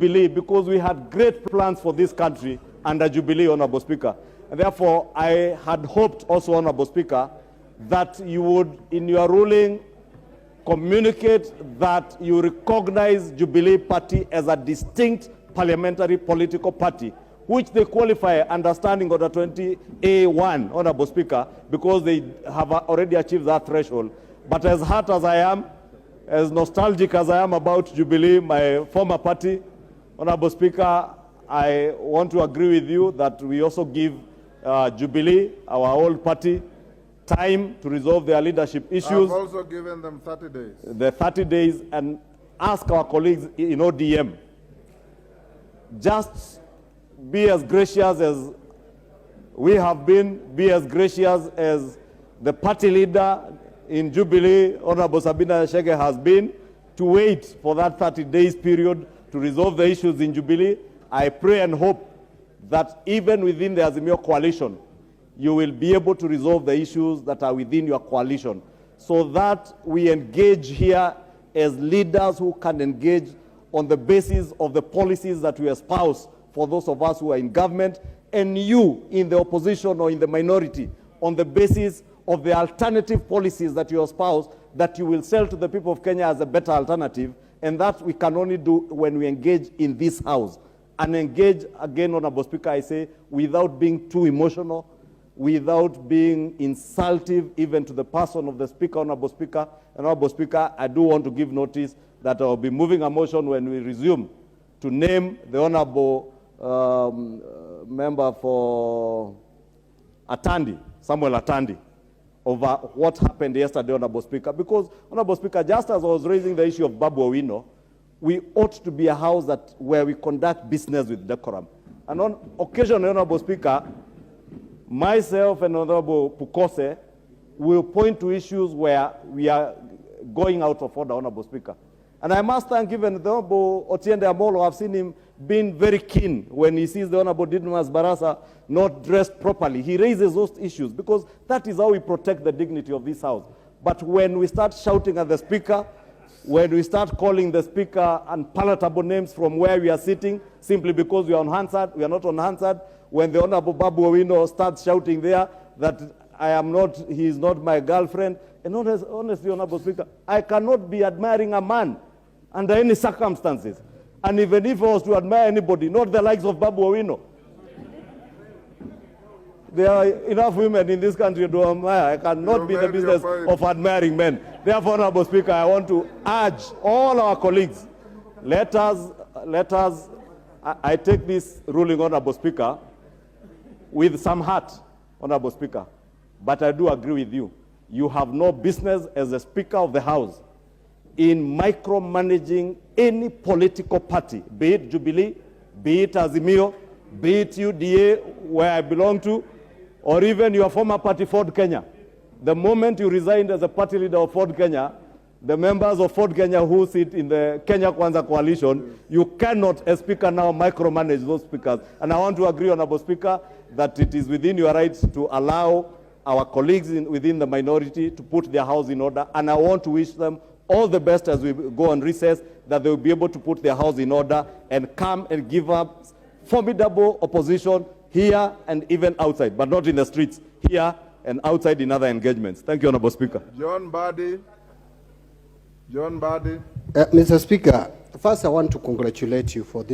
Jubilee, because we had great plans for this country under Jubilee, Honorable Speaker. And therefore, I had hoped also, Honorable Speaker, that you would, in your ruling, communicate that you recognize Jubilee Party as a distinct parliamentary political party, which they qualify understanding Order 20A1, Honorable Speaker, because they have already achieved that threshold. But as hurt as I am, as nostalgic as I am about Jubilee, my former party, Honorable Speaker, I want to agree with you that we also give Jubilee, our old party, time to resolve their leadership issues. I've also given them 30 days. The 30 days, and ask our colleagues in ODM, just be as gracious as we have been, be as gracious as the party leader in Jubilee, Honorable Sabina Chege, has been, to wait for that 30 days period to resolve the issues in Jubilee. I pray and hope that even within the Azimio coalition, you will be able to resolve the issues that are within your coalition, so that we engage here as leaders who can engage on the basis of the policies that we espouse for those of us who are in government, and you in the opposition or in the minority on the basis of the alternative policies that you espouse, that you will sell to the people of Kenya as a better alternative. And that we can only do when we engage in this House. And engage, again, Honorable Speaker, I say, without being too emotional, without being insultive even to the person of the Speaker, Honorable Speaker. And Honorable Speaker, I do want to give notice that I will be moving a motion when we resume to name the Honorable member for Atandi, Samuel Atandi, over what happened yesterday, Honorable Speaker. Because, Honorable Speaker, just as I was raising the issue of Babu Owino, we ought to be a house where we conduct business with decorum. And on occasion, Honorable Speaker, myself and Honorable Pukose will point to issues where we are going out of order, Honorable Speaker. And I must thank even the Honorable Otiende Amolo. I've seen him being very keen when he sees the Honorable Didmas Barasa not dressed properly. He raises those issues because that is how we protect the dignity of this House. But when we start shouting at the Speaker, when we start calling the Speaker unpalatable names from where we are sitting, simply because we are on Hansard, we are not on Hansard, when the Honorable Babu Owino starts shouting there that he is not my girlfriend, and honestly, Honorable Speaker, I cannot be admiring a man under any circumstances. And even if I was to admire anybody, not the likes of Babu Owino. There are enough women in this country to admire. I cannot be in the business of admiring men. Therefore, Honorable Speaker, I want to urge all our colleagues, let us, I take this ruling, Honorable Speaker, with some heart, Honorable Speaker. But I do agree with you. You have no business as a Speaker of the House in micromanaging any political party, be it Jubilee, be it Azimio, be it UDA, where I belong to, or even your former party, Ford Kenya. The moment you resigned as a party leader of Ford Kenya, the members of Ford Kenya who sit in the Kenya Kwanza coalition, you cannot, as Speaker, now micromanage those speakers. And I want to agree, Honorable Speaker, that it is within your rights to allow our colleagues within the minority to put their house in order. And I want to wish them all the best as we go on recess, that they will be able to put their house in order and come and give up formidable opposition here and even outside, but not in the streets, here and outside in other engagements. Thank you, Honorable Speaker. John Badi. Mr. Speaker, first I want to congratulate you for this.